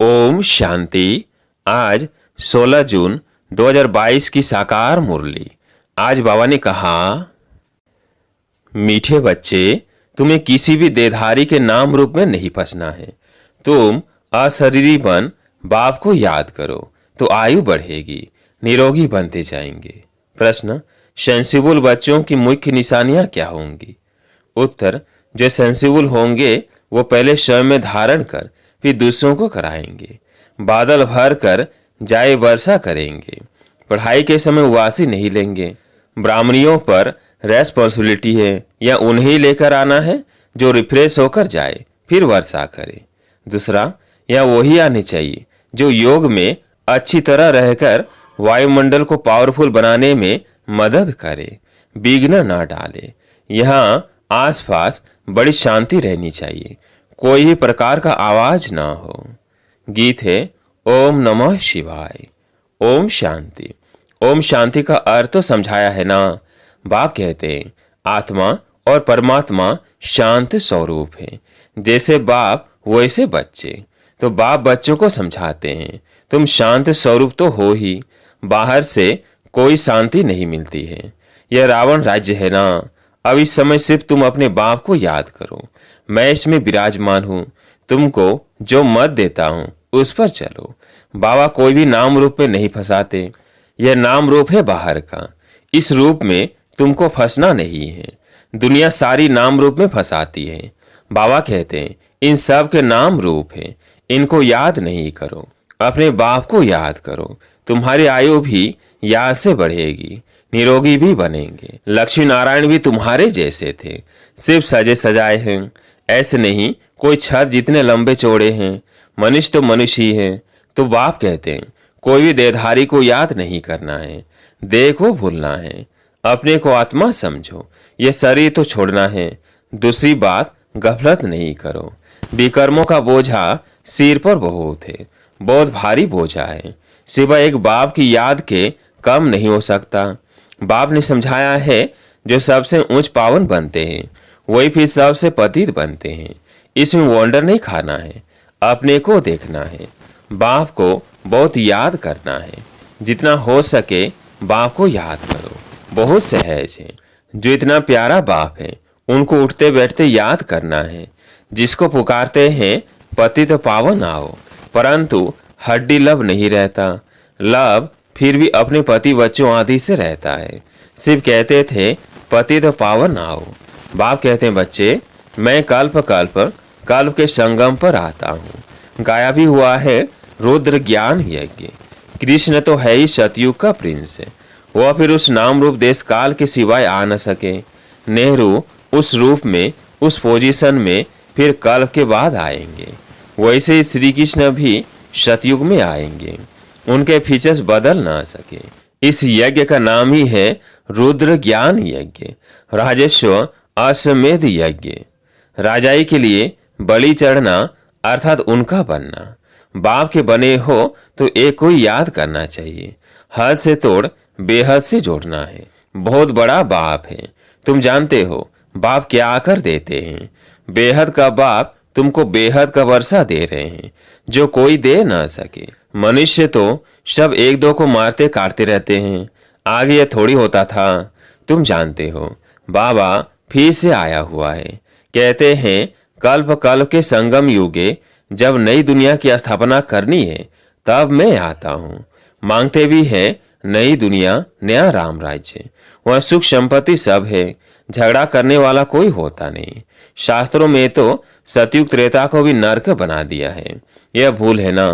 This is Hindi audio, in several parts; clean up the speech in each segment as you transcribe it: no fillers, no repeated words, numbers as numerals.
ओम शांति। आज 16 जून 2022 की साकार मुरली। आज बाबा ने कहा, मीठे बच्चे, तुम्हें किसी भी देहधारी के नाम रूप में नहीं फंसना है। तुम अशरीरी बन बाप को याद करो तो आयु बढ़ेगी, निरोगी बनते जाएंगे। प्रश्न, सेंसिबल बच्चों की मुख्य निशानियां क्या होंगी? उत्तर, जो सेंसिबल होंगे वो पहले स्वयं में धारण कर फिर दूसरों को कराएंगे। बादल भर कर जाए वर्षा करेंगे। पढ़ाई के समय उबासी नहीं लेंगे। ब्राह्मणियों पर रेस्पॉन्सिबिलिटी है या उन्हें लेकर आना है जो रिफ्रेश होकर जाए फिर वर्षा करे। दूसरा, या वही आने चाहिए जो योग में अच्छी तरह रहकर वायुमंडल को पावरफुल बनाने में मदद करे, विघ्न न डाले। यहाँ आसपास बड़ी शांति रहनी चाहिए, कोई भी प्रकार का आवाज ना हो। गीत है ओम नमः शिवाय। ओम शांति। ओम शांति का अर्थ तो समझाया है ना। बाप कहते हैं आत्मा और परमात्मा शांत स्वरूप है। जैसे बाप वैसे बच्चे। तो बाप बच्चों को समझाते हैं तुम शांत स्वरूप तो हो ही, बाहर से कोई शांति नहीं मिलती है। यह रावण राज्य है ना। अब इस समय सिर्फ तुम अपने बाप को याद करो। मैं इसमें विराजमान हूँ, तुमको जो मत देता हूँ उस पर चलो। बाबा कोई भी नाम रूप में नहीं फंसाते। यह नाम रूप है बाहर का, इस रूप में तुमको फंसना नहीं है। दुनिया सारी नाम रूप में फंसाती है। बाबा कहते हैं इन सब के नाम रूप है, इनको याद नहीं करो, अपने बाप को याद करो। तुम्हारी आयु भी याद से बढ़ेगी, निरोगी भी बनेंगे। लक्ष्मी नारायण भी तुम्हारे जैसे थे, सिर्फ सजे सजाए हैं। ऐसे नहीं कोई छत जितने लंबे चौड़े हैं। मनुष्य तो मनुष्य ही है। तो बाप कहते हैं कोई भी देहधारी को याद नहीं करना है, देह को भूलना है, अपने को आत्मा समझो। ये शरीर तो छोड़ना है। दूसरी बात, गफलत नहीं करो। विकर्मों का बोझा सिर पर बहुत है, बहुत भारी बोझा है। सिवाय एक बाप की याद के कम नहीं हो सकता। बाप ने समझाया है जो सबसे ऊंच पावन बनते हैं वही फिर सबसे पतित बनते हैं। इसमें वंडर नहीं खाना है, अपने को देखना है। बाप को बहुत याद करना है। जितना हो सके बाप को याद करो। बहुत सहज है। जो इतना प्यारा बाप है उनको उठते बैठते याद करना है। जिसको पुकारते हैं पतित पावन आओ, परंतु हड्डी लब नहीं रहता। लब फिर भी अपने पति बच्चों आदि से रहता है। सिर्फ कहते थे पतित पावन आओ। बाप कहते हैं बच्चे, मैं कल्प कल्प कल्प के संगम पर आता हूँ। गाया भी हुआ है रुद्र ज्ञान यज्ञ। कृष्ण तो है ही सतयुग का प्रिंस है। वह फिर उस नाम रूप देश काल के सिवाय आ न सके। नेहरू उस रूप में, उस पोजीशन में फिर कल्प के बाद आएंगे। वैसे ही श्री कृष्ण भी सतयुग में आएंगे। उनके फीचर्स बदल ना सके। इस यज्ञ का नाम ही है रुद्र ज्ञान यज्ञ, राजस्व अश्वमेध यज्ञ। राजाई के लिए बलि चढ़ना अर्थात उनका बनना। बाप के बने हो तो एक को याद करना चाहिए। हद से तोड़ बेहद से जोड़ना है। बहुत बड़ा बाप है। तुम जानते हो बाप क्या आकर देते हैं। बेहद का बाप तुमको बेहद का वर्षा दे रहे हैं जो कोई दे ना सके। मनुष्य तो सब एक दो को मारते काटते रहते हैं। आगे यह थोड़ी होता था। तुम जानते हो बाबा फिर से आया हुआ है। कहते हैं कल्प कल्प के संगम युगे जब नई दुनिया की स्थापना करनी है तब मैं आता हूँ। मांगते भी है नई दुनिया, नया राम राज्य। वह सुख संपत्ति सब है। झगड़ा करने वाला कोई होता नहीं। शास्त्रों में तो सतयुग त्रेता को भी नरक बना दिया है। यह भूल है ना।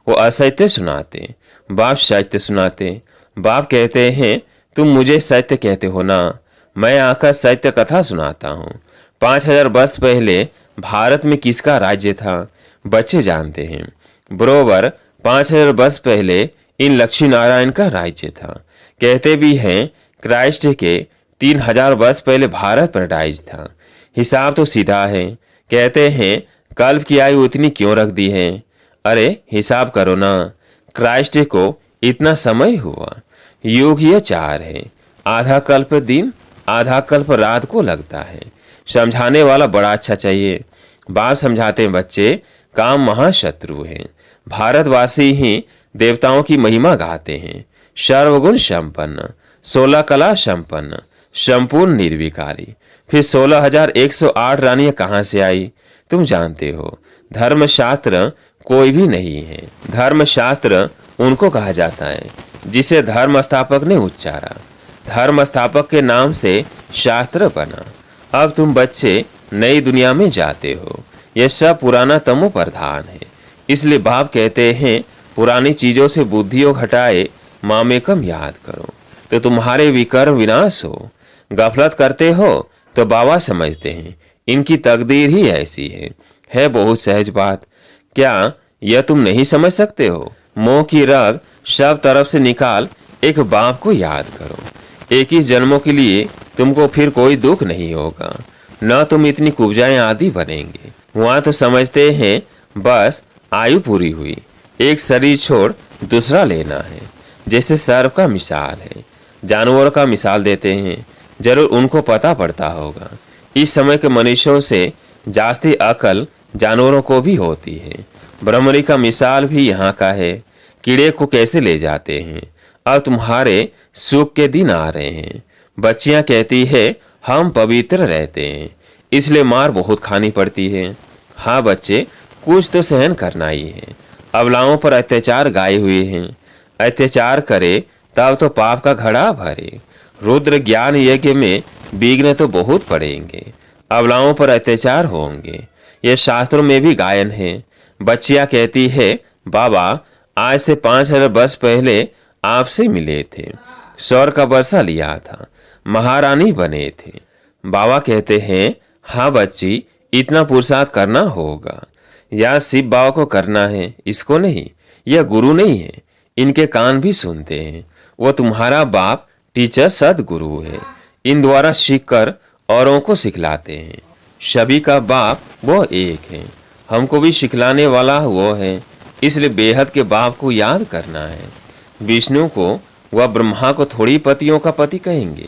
वो असत्य सुनाते, बाप सत्य सुनाते। बाप कहते हैं तुम मुझे सत्य कहते हो ना, मैं आकर सत्य कथा सुनाता हूँ। 5000 वर्ष पहले भारत में किसका राज्य था बच्चे जानते हैं। बरोबर 5000 वर्ष पहले इन लक्ष्मी नारायण का राज्य था। कहते भी हैं क्राइस्ट के 3000 वर्ष पहले भारत पैराडाइज था। हिसाब तो सीधा है। कहते हैं कल्प की आयु इतनी क्यों रख दी है। अरे हिसाब करो ना, क्राइस्ट को इतना समय हुआ। युग ये 4 है। आधा कल्प दिन, आधा कल्प रात को लगता है। समझाने वाला बड़ा अच्छा चाहिए। बाप समझाते हैं बच्चे काम महाशत्रु हैं। भारतवासी ही देवताओं की महिमा गाते हैं। सर्वगुण संपन्न, 16 कला संपन्न, संपूर्ण निर्विकारी। फिर 16,108 रानियां कहां से आई? तुम जानते हो, धर्मशास्त्र कोई भी नहीं है। धर्मशास्त्र उनको कहा जाता है जिसे धर्म स्थापक ने उच्चारा। धर्म स्थापक के नाम से शास्त्र बना। अब तुम बच्चे नई दुनिया में जाते हो। यह सब पुराना तमो प्रधान है। इसलिए बाप कहते हैं पुरानी चीजों से बुद्धियों हटाए मामेकम याद करो तो तुम्हारे विकर्म विनाश हो। गफलत करते हो तो बाबा समझते हैं इनकी तकदीर ही ऐसी है बहुत सहज बात। क्या यह तुम नहीं समझ सकते हो? मोह की रग सब तरफ से निकाल एक बाप को याद करो। 21 जन्मों के लिए तुमको फिर कोई दुख नहीं होगा, न तुम इतनी कुब्जाएं आदि बनेंगे। वहां तो समझते हैं बस आयु पूरी हुई, एक शरीर छोड़ दूसरा लेना है। जैसे सर्प का मिसाल है, जानवरों का मिसाल देते हैं, जरूर उनको पता पड़ता होगा। इस समय के मनुष्यों से जास्ती अकल जानवरों को भी होती है। ब्रह्मरी का मिसाल भी यहाँ का है। कीड़े को कैसे ले जाते हैं। अब तुम्हारे सुख के दिन आ रहे हैं। बच्चियां कहती है हम पवित्र रहते हैं, इसलिए मार बहुत खानी पड़ती है। हाँ बच्चे, कुछ तो सहन करना ही है। अबलाओं पर अत्याचार गाए हुए हैं। अत्याचार करे तब तो पाप का घड़ा भरे। रुद्र ज्ञान यज्ञ में विघ्न तो बहुत पड़ेंगे। अबलाओं पर अत्याचार होंगे, यह शास्त्रों में भी गायन है। बच्चियां कहती है बाबा आज से 5,000 वर्ष पहले आपसे मिले थे, स्वर का बसा लिया था, महारानी बने थे। बाबा कहते हैं हाँ बच्ची, इतना पुरुषार्थ करना होगा। या शिव बाबा को करना है, इसको नहीं। यह गुरु नहीं है, इनके कान भी सुनते हैं। वो तुम्हारा बाप टीचर सदगुरु है। इन द्वारा सीख कर औरों को सिखलाते हैं। सभी का बाप वो एक है, हमको भी सिखलाने वाला वो है। इसलिए बेहद के बाप को याद करना है। विष्णु को व ब्रह्मा को थोड़ी पतियों का पति कहेंगे।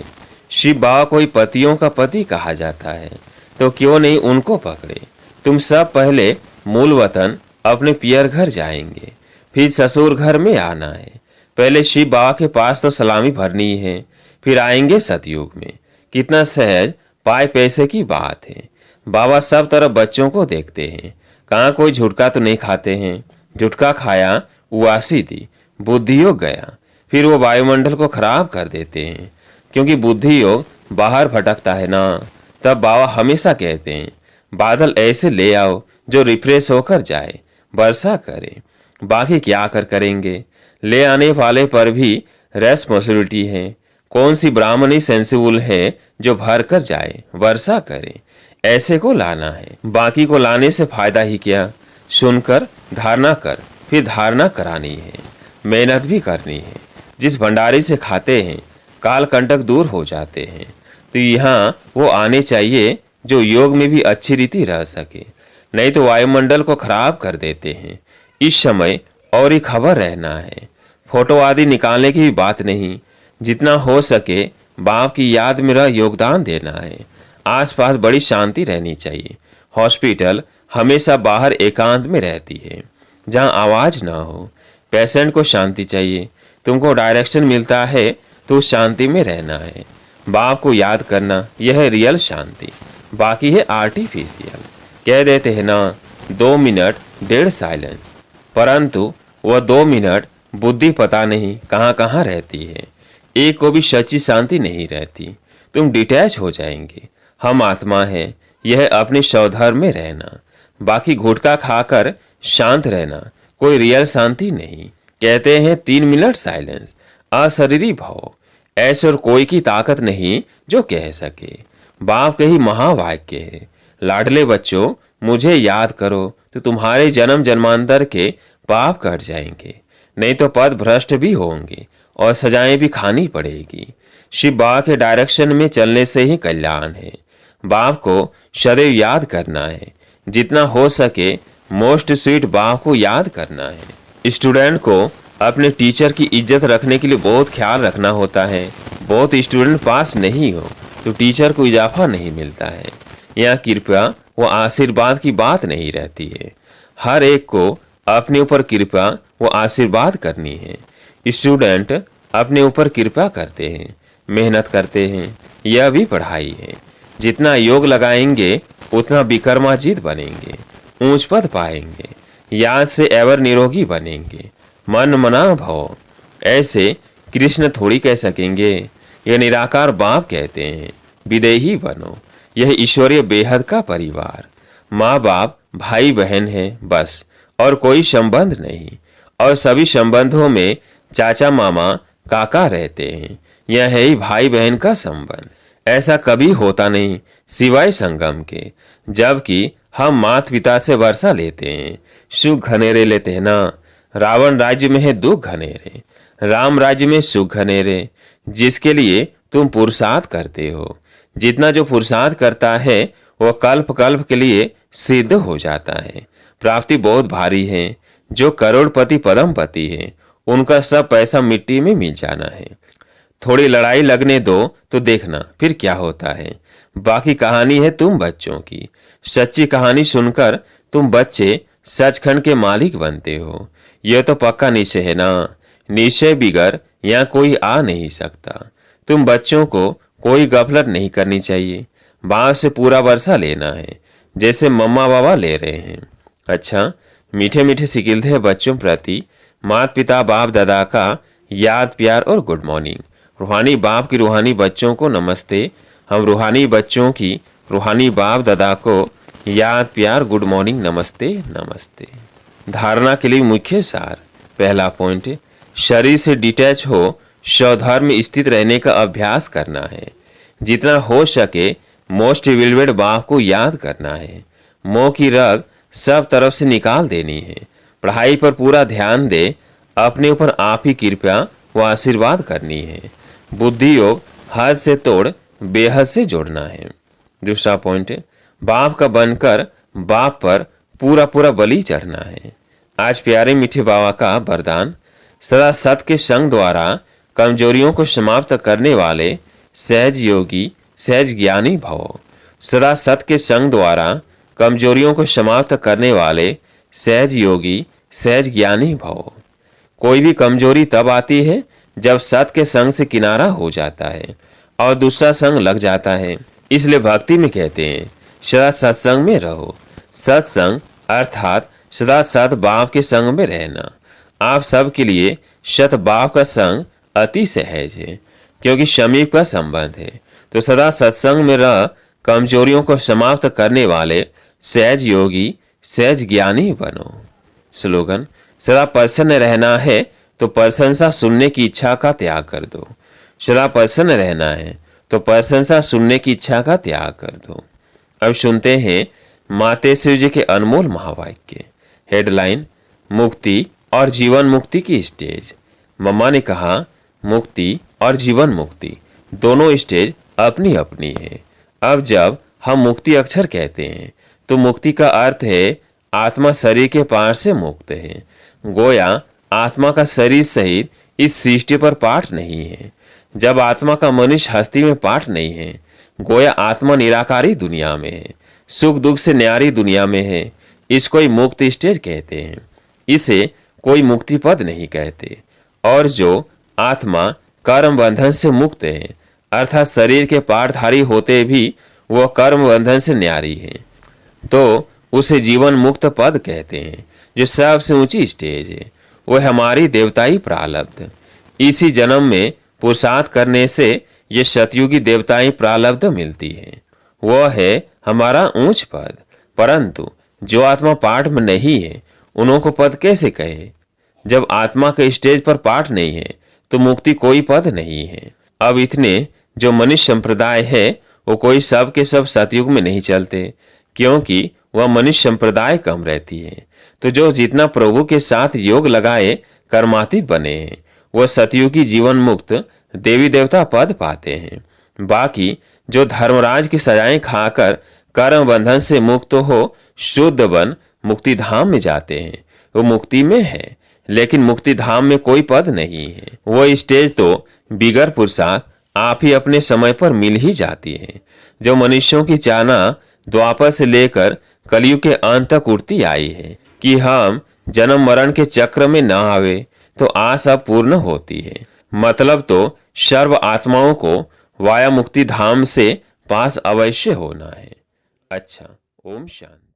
शिव बाबा को ही पतियों का पति कहा जाता है, तो क्यों नहीं उनको पकड़े। तुम सब पहले मूल वतन अपने पियर घर जाएंगे, फिर ससुर घर में आना है। पहले शिव बाबा के पास तो सलामी भरनी है, फिर आएंगे सतयुग में। कितना सहज पाए पैसे की बात है। बाबा सब तरफ बच्चों को देखते हैं, कहाँ कोई झुटका तो नहीं खाते हैं। झुटका खाया उआसी दी, बुद्धि योग गया। फिर वो वायुमंडल को खराब कर देते हैं, क्योंकि बुद्धि योग बाहर भटकता है ना। तब बाबा हमेशा कहते हैं बादल ऐसे ले आओ जो रिफ्रेश होकर जाए, वर्षा करे। बाकी क्या करेंगे। ले आने वाले पर भी रेस्पॉन्सिबिलिटी है। कौन सी ब्राह्मणी सेंसिबल है जो भर कर जाए, वर्षा करे। ऐसे को लाना है, बाकी को लाने से फायदा ही क्या। सुनकर धारणा कर, फिर धारणा करानी है, मेहनत भी करनी है। जिस भंडारी से खाते हैं काल कंटक दूर हो जाते हैं। तो यहाँ वो आने चाहिए जो योग में भी अच्छी रीति रह सके, नहीं तो वायुमंडल को खराब कर देते हैं। इस समय और ही खबर रहना है। फोटो आदि निकालने की भी बात नहीं। जितना हो सके बाप की याद में रह योगदान देना है। आसपास बड़ी शांति रहनी चाहिए। हॉस्पिटल हमेशा बाहर एकांत में रहती है, जहां आवाज ना हो। पेशेंट को शांति चाहिए। तुमको डायरेक्शन मिलता है तो शांति में रहना है। बाप को याद करना, यह है रियल शांति, बाकी है आर्टिफिशियल। कह देते हैं ना 2 मिनट डेढ़ साइलेंस, परंतु वह 2 मिनट बुद्धि पता नहीं कहाँ कहाँ रहती है। एक को भी सच्ची शांति नहीं रहती। तुम डिटैच हो जाएंगे। हम आत्मा हैं, यह अपने स्वधर्म में रहना, बाकी गुटखा खाकर शांत रहना कोई रियल शांति नहीं। कहते हैं 3 मिनट साइलेंस, अशरीरी भाव। ऐसे और कोई की ताकत नहीं जो कह सके। बाप के ही महावाक्य है, लाडले बच्चों मुझे याद करो तो तुम्हारे जन्म जन्मांतर के पाप कट जाएंगे, नहीं तो पद भ्रष्ट भी होंगे और सजाएं भी खानी पड़ेगी। शिव बाबा के डायरेक्शन में चलने से ही कल्याण है। बाप को सदैव याद करना है। जितना हो सके मोस्ट स्वीट बाप को याद करना है। स्टूडेंट को अपने टीचर की इज्जत रखने के लिए बहुत ख्याल रखना होता है। बहुत स्टूडेंट पास नहीं हो तो टीचर को इजाफा नहीं मिलता है। यहाँ कृपया वो आशीर्वाद की बात नहीं रहती है। हर एक को अपने ऊपर कृपा व आशीर्वाद करनी है। स्टूडेंट अपने ऊपर कृपा करते हैं, मेहनत करते हैं, यह भी पढ़ाई है। जितना योग लगाएंगे उतना विक्रमाजीत बनेंगे, ऊंच पद पाएंगे, याद से एवर निरोगी बनेंगे, मन मना भव। ऐसे कृष्ण थोड़ी कह सकेंगे, यह निराकार बाप कहते हैं, विदेही बनो। यह ईश्वरीय बेहद का परिवार, माँ बाप भाई बहन है बस, और कोई संबंध नहीं। और सभी संबंधों में चाचा मामा काका रहते हैं, यह है ही भाई बहन का संबंध। ऐसा कभी होता नहीं सिवाय संगम के, जबकि हम माता पिता से वर्षा लेते हैं, सुख घनेरे लेते हैं ना। रावण राज्य में है दुख घनेरे, राम राज्य में सुख घनेरे। जिसके लिए तुम पुरुषार्थ करते हो, जितना जो पुरुषार्थ करता है वह कल्प कल्प के लिए सिद्ध हो जाता है। प्राप्ति बहुत भारी है। जो करोड़पति पदमपति है उनका सब पैसा मिट्टी में मिल जाना है। थोड़ी लड़ाई लगने दो तो देखना फिर क्या होता है। बाकी कहानी है तुम बच्चों की। सच्ची कहानी सुनकर तुम बच्चे सचखंड के मालिक बनते हो। यह तो पक्का निश्चय है ना। निश्चय बिगर यहाँ कोई आ नहीं सकता। तुम बच्चों को कोई गफलत नहीं करनी चाहिए। बाप से पूरा वर्षा लेना है जैसे मम्मा बाबा ले रहे हैं। अच्छा, मीठे मीठे सिकिलते बच्चों प्रति माता पिता बाप दादा का याद प्यार और गुड मॉर्निंग। रूहानी बाप की रूहानी बच्चों को नमस्ते। हम रूहानी बच्चों की रूहानी बाप दादा को याद प्यार गुड मॉर्निंग नमस्ते नमस्ते। धारणा के लिए मुख्य सार। पहला पॉइंट, शरीर से डिटैच हो स्वधर्म में स्थित रहने का अभ्यास करना है। जितना हो सके मोस्ट विलवेड बाप को याद करना है। मोह की रग सब तरफ से निकाल देनी है। पढ़ाई पर पूरा ध्यान दे। अपने ऊपर आप ही कृपा व आशीर्वाद करनी है। बुद्धि योग हद से तोड़ बेहद से जोड़ना है। दूसरा पॉइंट, बाप का बनकर बाप पर पूरा पूरा बलि चढ़ना है। आज प्यारे मीठे बाबा का वरदान, सदा सत के संग द्वारा कमजोरियों को समाप्त करने वाले सहज योगी सहज ज्ञानी भव। सदा सत के संग द्वारा कमजोरियों को समाप्त करने वाले सहज योगी सहज ज्ञानी भव। कोई भी कमजोरी तब आती है जब सत के संग से किनारा हो जाता है और दूसरा संग लग जाता है। इसलिए भक्ति में कहते हैं सदा सत्संग में रहो। सत्संग अर्थात सदा सत बाप के संग में रहना। आप सब के लिए सत बाप का संग अति सहज है क्योंकि समीप का संबंध है। तो सदा सत्संग में रह कमजोरियों को समाप्त करने वाले सहज योगी सहज ज्ञानी बनो। स्लोगन, सदा प्रसन्न रहना है तो प्रशंसा सुनने की इच्छा का त्याग कर दो। सदा प्रसन्न रहना है तो प्रशंसा सुनने की इच्छा का त्याग कर दो। अब सुनते हैं मातेश्वरी जी के अनमोल महावाक्य। हेडलाइन, मुक्ति और जीवन मुक्ति की स्टेज। मम्मा ने कहा मुक्ति और जीवन मुक्ति दोनों स्टेज अपनी अपनी है। अब जब हम मुक्ति अक्षर कहते हैं तो मुक्ति का अर्थ है आत्मा शरीर के पार से मुक्त है। गोया आत्मा का शरीर सहित इस सृष्टि पर पाठ नहीं है। जब आत्मा का मनुष्य हस्ती में पाठ नहीं है, गोया आत्मा निराकारी दुनिया में है, सुख दुख से न्यारी दुनिया में है। इसको ही मुक्त स्टेज कहते हैं। इसे कोई मुक्ति पद नहीं कहते। और जो आत्मा कर्म बंधन से मुक्त है अर्थात शरीर के पाठधारी होते भी वह कर्म बंधन से न्यारी है, तो उसे जीवन मुक्त पद कहते हैं। जो सबसे ऊंची स्टेज है वह हमारी देवताई प्रारब्ध। इसी जन्म में पुरुषार्थ करने से ये सतयुगी देवताई प्रारब्ध मिलती है, वह है हमारा ऊंच पद। परंतु जो आत्मा पाठ में नहीं है उन्हों को पद कैसे कहे। जब आत्मा के स्टेज पर पाठ नहीं है तो मुक्ति कोई पद नहीं है। अब इतने जो मनुष्य संप्रदाय है वो कोई सब के सब सतयुग में नहीं चलते क्योंकि वह मनुष्य संप्रदाय कम रहती है। तो जो जितना प्रभु के साथ योग लगाए कर्मातीत बने हैं वह सतयुगी जीवन मुक्त देवी देवता पद पाते हैं। बाकी जो धर्मराज की सजाएं खाकर कर्म बंधन से मुक्त हो शुद्ध बन मुक्ति धाम में जाते हैं, वो मुक्ति में है लेकिन मुक्ति धाम में कोई पद नहीं है। वो स्टेज तो बिगर पुरुषार्थ आप ही अपने समय पर मिल ही जाती है। जो मनुष्यों की चाहना द्वापर से लेकर कलयुग के अंत तक उठती आई है। कि हम जन्म मरण के चक्र में न आवे तो आशा पूर्ण होती है। मतलब तो सर्व आत्माओं को वाया मुक्ति धाम से पास अवश्य होना है। अच्छा, ओम शांति।